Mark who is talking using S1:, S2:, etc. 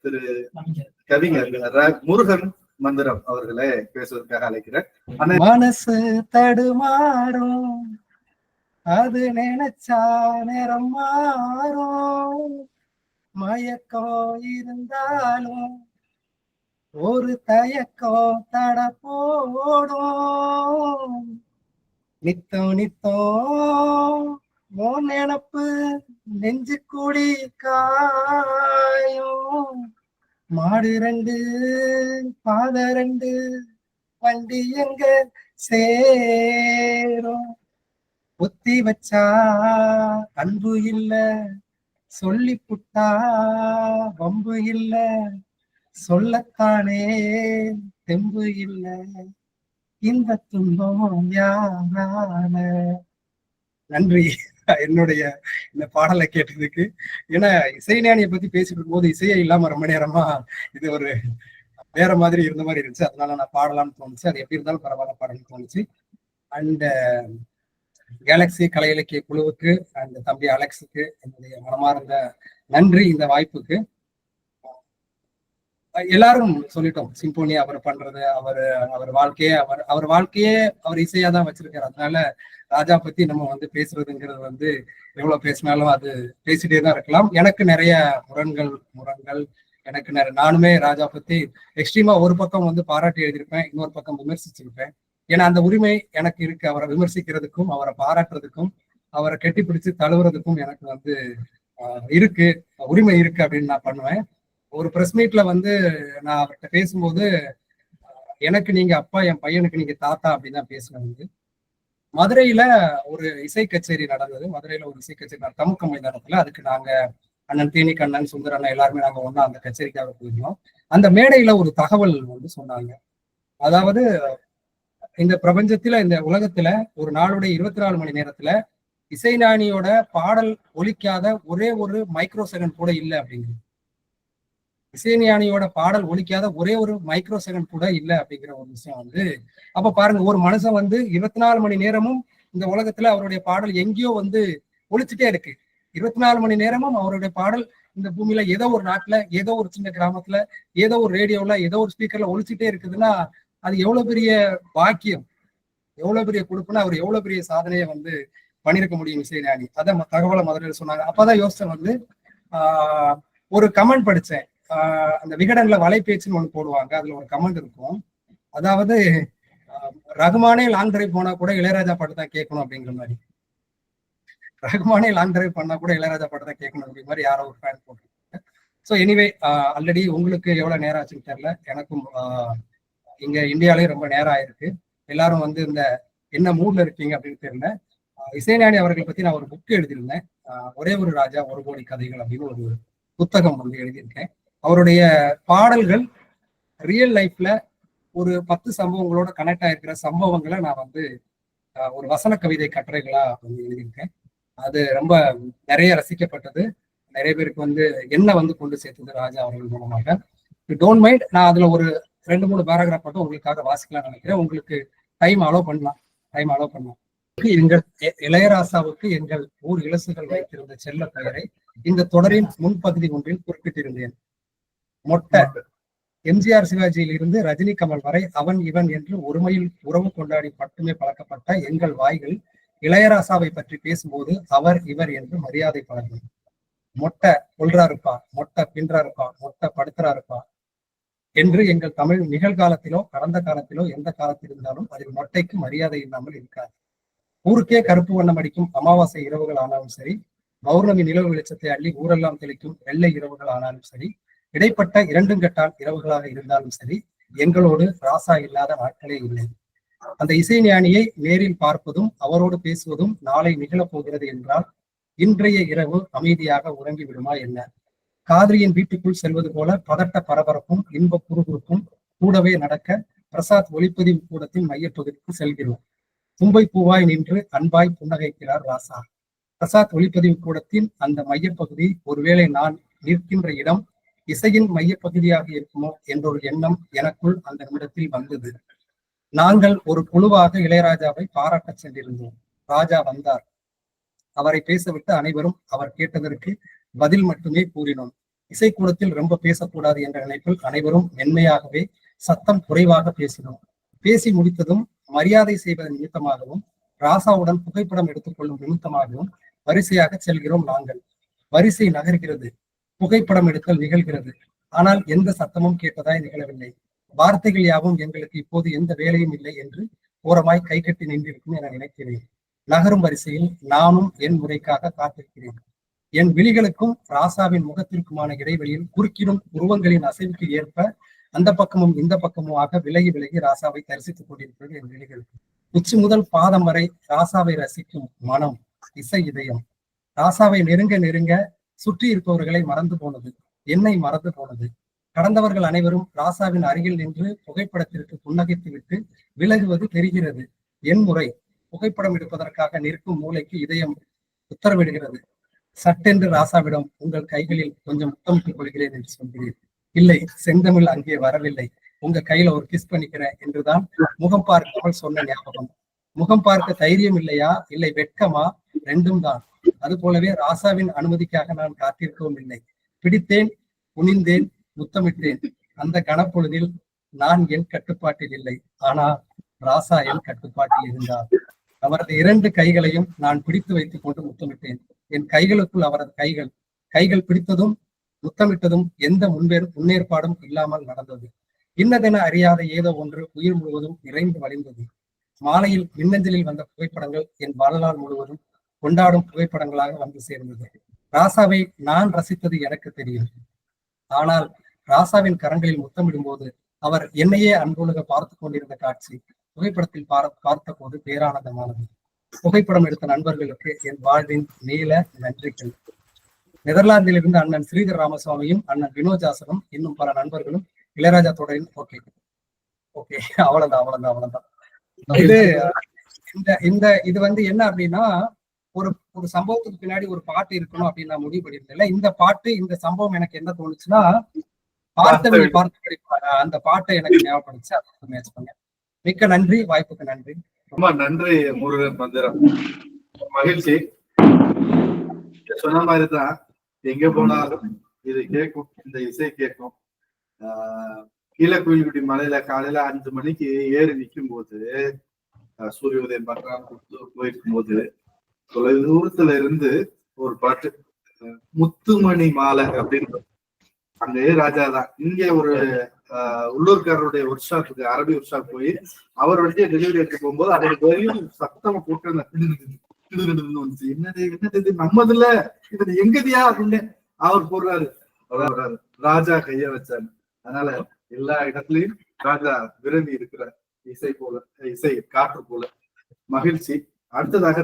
S1: திரு கவிஞர் முருகன் மந்திரம் அவர்களை பேசுவதற்காக அழைக்கிறேன்.
S2: மனசு தடுமாறும், அது நினைச்சா நேரம் மாறும், மயக்கம் இருந்தாலும் ஒரு தயக்கம் தட போடும், நித்தம் நித்தம் மோன் நினப்பு நெஞ்சு கூடி காயும், மாடு 2 பாத 2 வண்டி எங்க சேரும், ஒத்தி வச்சா அன்பு இல்ல, சொல்லி புட்டா வம்பு இல்ல, சொல்லத்தானே தெம்பு இல்ல, இந்த துன்பம் யாரால. நன்றி என்னுடைய இந்த பாடலை கேட்டதுக்கு. ஏன்னா இசைஞானியை பத்தி பேசிட்டு போது இசையே இல்லாம ரொம்ப நேரமா இது ஒரு வேற மாதிரி இருந்த மாதிரி இருந்துச்சு. அதனால நான் பாடலாம்னு தோணுச்சு. அது எப்படி இருந்தாலும் பரவாயில்ல பாடணும்னு தோணுச்சு. அண்ட் கேலக்ஸி கலை இலக்கிய குழுவுக்கு அந்த தம்பி அலெக்ஸுக்கு என்னுடைய மனமார்ந்த நன்றி இந்த வாய்ப்புக்கு. எல்லாரும் சொல்லிட்டோம், சிம்போனி அவர் பண்றது, அவர் வாழ்க்கையே அவர் இசையா தான் வச்சிருக்காரு. அதனால ராஜா பத்தி நம்ம பேசுறதுங்கிறது எவ்வளவு பேசினாலும் அது பேசிட்டே தான் இருக்கலாம். எனக்கு நிறைய முரண்கள் எனக்கு நானுமே ராஜா பத்தி எக்ஸ்ட்ரீமா ஒரு பக்கம் பாராட்டி எழுதியிருப்பேன், இன்னொரு பக்கம் விமர்சிச்சிருப்பேன். ஏன்னா அந்த உரிமை எனக்கு இருக்கு. அவரை விமர்சிக்கிறதுக்கும் அவரை பாராட்டுறதுக்கும் அவரை கெட்டிப்பிடிச்சு தழுவுறதுக்கும் எனக்கு இருக்கு, உரிமை இருக்கு அப்படின்னு நான் பண்ணுவேன். ஒரு பிரஸ் மீட்ல நான் அவர்கிட்ட பேசும்போது, எனக்கு நீங்க அப்பா, என் பையனுக்கு நீங்க தாத்தா அப்படின்னு தான் பேசினேன். மதுரையில ஒரு இசை கச்சேரி நடந்தது. தமுக்க மைதானத்துல. அதுக்கு நாங்க அண்ணன் தேனி கண்ணன், சுந்தர் அண்ணன் எல்லாருமே நாங்க ஒண்ணா அந்த கச்சேரிக்காக போயிருந்தோம். அந்த மேடையில ஒரு தகவல் சொன்னாங்க. அதாவது இந்த பிரபஞ்சத்துல, இந்த உலகத்துல ஒரு நாளுடைய 24 மணி நேரத்துல இசைஞானியோட பாடல் ஒலிக்காத ஒரே ஒரு மைக்ரோ செகண்ட் கூட இல்லை அப்படிங்கிறது. இசைஞானியோட பாடல் ஒலிக்காத ஒரே ஒரு மைக்ரோ செகண்ட் கூட இல்லை அப்படிங்கிற ஒரு விஷயம் அப்ப பாருங்க, ஒரு மனுஷன் 24 மணி நேரமும் இந்த உலகத்துல அவருடைய பாடல் எங்கேயோ ஒலிச்சுட்டே இருக்கு. 24 மணி நேரமும் அவருடைய பாடல் இந்த பூமியில ஏதோ ஒரு நாட்டுல, ஏதோ ஒரு சின்ன கிராமத்துல, ஏதோ ஒரு ரேடியோல, ஏதோ ஒரு ஸ்பீக்கர்ல ஒலிச்சுட்டே இருக்குதுன்னா அது எவ்வளவு பெரிய பாக்கியம், எவ்வளவு பெரிய கொடுப்புன்னா அவர் எவ்வளவு பெரிய சாதனையை பண்ணிருக்க முடியும் இசைஞானி. அதான் தகவலை முதல்ல சொன்னாங்க. அப்பதான் யோசிச்சேன், ஒரு கமெண்ட் படிச்சேன். அந்த விகடன்ல வலைபேச்சுன்னு ஒண்ணு போடுவாங்க. அதுல ஒரு கமெண்ட் இருக்கும். அதாவது ரகுமானே லாங் டிரைவ் போனா கூட இளையராஜா பாட்டு தான் கேட்கணும் அப்படிங்கிற மாதிரி. ரகுமானே லாங் டிரைவ் பண்ணா கூட இளையராஜா பாட்டு தான் கேட்கணும் அப்படிங்கிற மாதிரி யாரோ ஒரு ஃபேன் போட்டிருக்காங்க. ஸோ எனிவே, ஆல்ரெடி உங்களுக்கு எவ்வளவு நேரம் ஆச்சுன்னு தெரியல, எனக்கும் இங்க இந்தியாலயும் ரொம்ப நேரம் ஆயிருக்கு. எல்லாரும் இந்த என்ன மூட்ல இருக்கீங்க அப்படின்னு தெரியல. இசைஞானி அவர்களை பத்தி நான் ஒரு புக் எழுதியிருந்தேன், ஒரே ஒரு ராஜா ஒரு கோடி கதைகள் அப்படின்னு ஒரு புத்தகம் எழுதியிருக்கேன். அவருடைய பாடல்கள் ரியல் லைஃப்ல ஒரு 10 சம்பவங்களோட கனெக்ட் ஆயிருக்கிற சம்பவங்களை நான் ஒரு வசன கவிதை கட்டுரைகளா எழுதியிருக்கேன். அது ரொம்ப நிறைய ரசிக்கப்பட்டது. நிறைய பேருக்கு என்ன கொண்டு சேர்த்தது ராஜா அவர்கள் மூலமாக. டோன்ட் மைண்ட், நான் அதுல ஒரு 2-3 பேராகிராஃப் மட்டும் உங்களுக்காக வாசிக்கலாம்னு நினைக்கிறேன். உங்களுக்கு டைம் அலோவ் பண்ணலாம். எங்கள் இளையராசாவுக்கு எங்கள் ஊர் இலசுகள் வைத்திருந்த செல்ல பெயரை இந்த தொடரின் முன்பகுதி ஒன்றில் குறிப்பிட்டிருந்தேன். மொட்டை. எம்ஜிஆர் சிவாஜியில் இருந்து ரஜினி கமல் வரை அவன் இவன் என்று ஒருமையில் உறவு கொண்டாடி மட்டுமே பழக்கப்பட்ட எங்கள் வாய்கள் இளையராசாவை பற்றி பேசும்போது அவர் இவர் என்று மரியாதை பழகும். மொட்டை கொல்றா இருப்பா, மொட்டை பின்றா இருப்பா, மொட்டை படுத்துறா இருப்பா என்று எங்கள் தமிழ் நிகழ்காலத்திலோ கடந்த காலத்திலோ எந்த காலத்தில் இருந்தாலும் அதில் மொட்டைக்கு மரியாதை இல்லாமல் இருக்காது. ஊருக்கே கருப்பு வண்ணம் அடிக்கும் அமாவாசை இரவுகள் ஆனாலும் சரி, பௌர்ணமி நிலவு வெளிச்சத்தை அள்ளி ஊரெல்லாம் தெளிக்கும் வெள்ளை இரவுகள் ஆனாலும் சரி, இடைப்பட்ட 2 கட்டால் இரவுகளாக இருந்தாலும் சரி, எங்களோடு ராசா இல்லாத நாட்களே இல்லை. அந்த இசைஞானியை நேரில் பார்ப்பதும் அவரோடு பேசுவதும் நாளை நிகழப் போகிறது என்றால் இன்றைய இரவு அமைதியாக உறங்கி விடுமா என்ன? காதலியின் வீட்டுக்குள் செல்வது போல பதட்ட பரபரப்பும் இன்ப குறுகுறுப்பும் கூடவே நடக்க பிரசாத் ஒளிப்பதிவு கூடத்தின் மையப்பகுதிக்கு செல்கிறோம். தும்பை பூவாய் நின்று அன்பாய் புன்னகைக்கிறார் ராசா. பிரசாத் ஒளிப்பதிவு கூடத்தின் அந்த மையப்பகுதி ஒருவேளை நான் நிற்கின்ற இடம் இசையின் மையப்பகுதியாக இருக்குமோ என்றொரு எண்ணம் எனக்குள் அந்த நிமிடத்தில் வந்தது. நாங்கள் ஒரு குழுவாக இளையராஜாவை பாராட்ட சென்றிருந்தோம். ராஜா வந்தார். அவரை பேசவிட்டு அனைவரும் அவர் கேட்டதற்கு பதில் மட்டுமே கூறினோம். இசைக்கூடத்தில் ரொம்ப பேசக்கூடாது என்ற நினைப்பில் அனைவரும் மென்மையாகவே சத்தம் குறைவாக பேசினோம். பேசி முடித்ததும் மரியாதை செய்வதன் நிமித்தமாகவும் ராசாவுடன் புகைப்படம் எடுத்துக்கொள்ளும் நிமித்தமாகவும் வரிசையாக செல்கிறோம். நாங்கள் வரிசை நகர்கிறது, புகைப்படம் எடுத்தல் நிகழ்கிறது. ஆனால் எந்த சத்தமும் கேட்டதாய் நிகழவில்லை. வார்த்தைகள் யாவும் எங்களுக்கு இப்போது எந்த வேலையும் இல்லை என்று ஓரமாய் கை கட்டி நின்றிருக்கும் என நினைக்கிறேன். நகரும் வரிசையில் நானும் என் முறைக்காக காத்திருக்கிறேன். என் விழிகளுக்கும் ராசாவின் முகத்திற்குமான இடைவெளியில் குறுக்கிடும் உருவங்களின் அசைவுக்கு ஏற்ப அந்த பக்கமும் இந்த பக்கமுமாக விலகி விலகி ராசாவை தரிசித்துக் கொண்டிருக்கிறது என் விழிகள். உச்சி முதல் பாதம் வரை ராசாவை ரசிக்கும் மனம், இசை இதயம். ராசாவை நெருங்க நெருங்க சுற்றி இருப்பவர்களை மறந்து போனது, என்னை மறந்து போனது. கடந்தவர்கள் அனைவரும் ராசாவின் அருகில் நின்று புகைப்படத்திற்கு புன்னகைத்து விட்டு விலகுவது தெரிகிறது. என் முறை. புகைப்படம் எடுப்பதற்காக நிற்கும் மூளைக்கு இதயம் உத்தரவிடுகிறது. சட்டென்று ராசாவிடம் உங்கள் கைகளில் கொஞ்சம் முத்தமிட்டுக் கொள்கிறேன் என்று சொல்கிறேன். இல்லை, செந்தமிழ் அங்கே வரவில்லை. உங்க கையில ஒரு கிஸ் பண்ணிக்கிறேன் என்றுதான் முகம் பார்க்காமல் சொன்ன ஞாபகம். முகம் பார்க்க தைரியம் இல்லையா, இல்லை வெட்கமா? ரெண்டும் தான். அது போலவே ராசாவின் அனுமதிக்காக நான் காத்திருக்கவும் இல்லை. பிடித்தேன், குனிந்தேன், முத்தமிட்டேன். அந்த கணப்பொழுதில் நான் என் கட்டுப்பாட்டில் இல்லை, ஆனால் ராசா என் கட்டுப்பாட்டில் இருந்தார். அவரது 2 கைகளையும் நான் பிடித்து வைத்துக் கொண்டு முத்தமிட்டேன். என் கைகளுக்குள் அவரது கைகள் பிடித்ததும் முத்தமிட்டதும் எந்த முன்னேற்பாடும் இல்லாமல் நடந்தது. இன்னதென அறியாத ஏதோ ஒன்று உயிர் முழுவதும் நிறைந்து வழிந்தது. மாலையில் மின்னஞ்சலில் வந்த புகைப்படங்கள் என் வாழ்நாள் முழுவதும் கொண்டாடும் புகைப்படங்களாக வந்து சேர்ந்தது. ராசாவை நான் ரசித்தது எனக்கு தெரியும். ஆனால் ராசாவின் கரங்களில் முத்தமிடும் போது அவர் என்னையே அன்புலக பார்த்து கொண்டிருந்த காட்சி புகைப்படத்தில் பார்த்த போது பேரானந்தமானது. புகைப்படம் எடுத்த நண்பர்களுக்கு என் வாழ்வின் நீள நன்றிகள். நெதர்லாந்திலிருந்து அண்ணன் ஸ்ரீதர் ராமசுவாமியும் அண்ணன் வினோஜாசனும் இன்னும் பல நண்பர்களும் இளையராஜா தொடரின் ஓகே அவ்வளவுதான். இது வந்து என்ன அப்படின்னா, ஒரு சம்பவத்துக்கு பின்னாடி ஒரு பாட்டு இருக்கணும் அப்படின்னு நான் முடிவு பண்ணியிருந்தேன். இந்த பாட்டு, இந்த சம்பவம் எனக்கு என்ன தோணுச்சுன்னா, பார்த்தபடி அந்த பாட்டை எனக்கு ஞாபகப்படுச்சு. அதை மேட்ச் பண்ணேன். மிக்க நன்றி, வாய்ப்புக்கு நன்றி.
S1: ரொம்ப நன்றி முருகன் மந்திரம். மகிழ்ச்சி. சொன்ன மாதிரிதான், எங்க போனாலும் இது கேட்கும், இந்த இசை கேட்கும். கீழக்குயில்குடி மலையில காலையில 5 மணிக்கு ஏறி நிற்கும் போது, சூரிய உதயம் போயிருக்கும் போது தொலை தூரத்துல இருந்து ஒரு பாட்டு, முத்துமணி மாலை அப்படின்னு. அங்கே ராஜா தான். இங்க ஒரு உள்ளூர்காரருடைய ஒர்க் ஷாப் இருக்கு, அரபி ஒர்க் ஷாப். போய் அவர் வந்து டெலிவரி எடுக்க போகும்போது அதை வெறும் சத்தமா போட்டு வந்துச்சு. என்னது நம்மதுல இது எங்கதியா அப்படின்னு அவர் போடுறாரு. ராஜா கைய வச்சாரு. அதனால எல்லா இடத்துலயும் ராஜா விரும்பி இருக்கிற இசை போல, இசை காற்று போல. மகிழ்ச்சி. அடுத்ததாக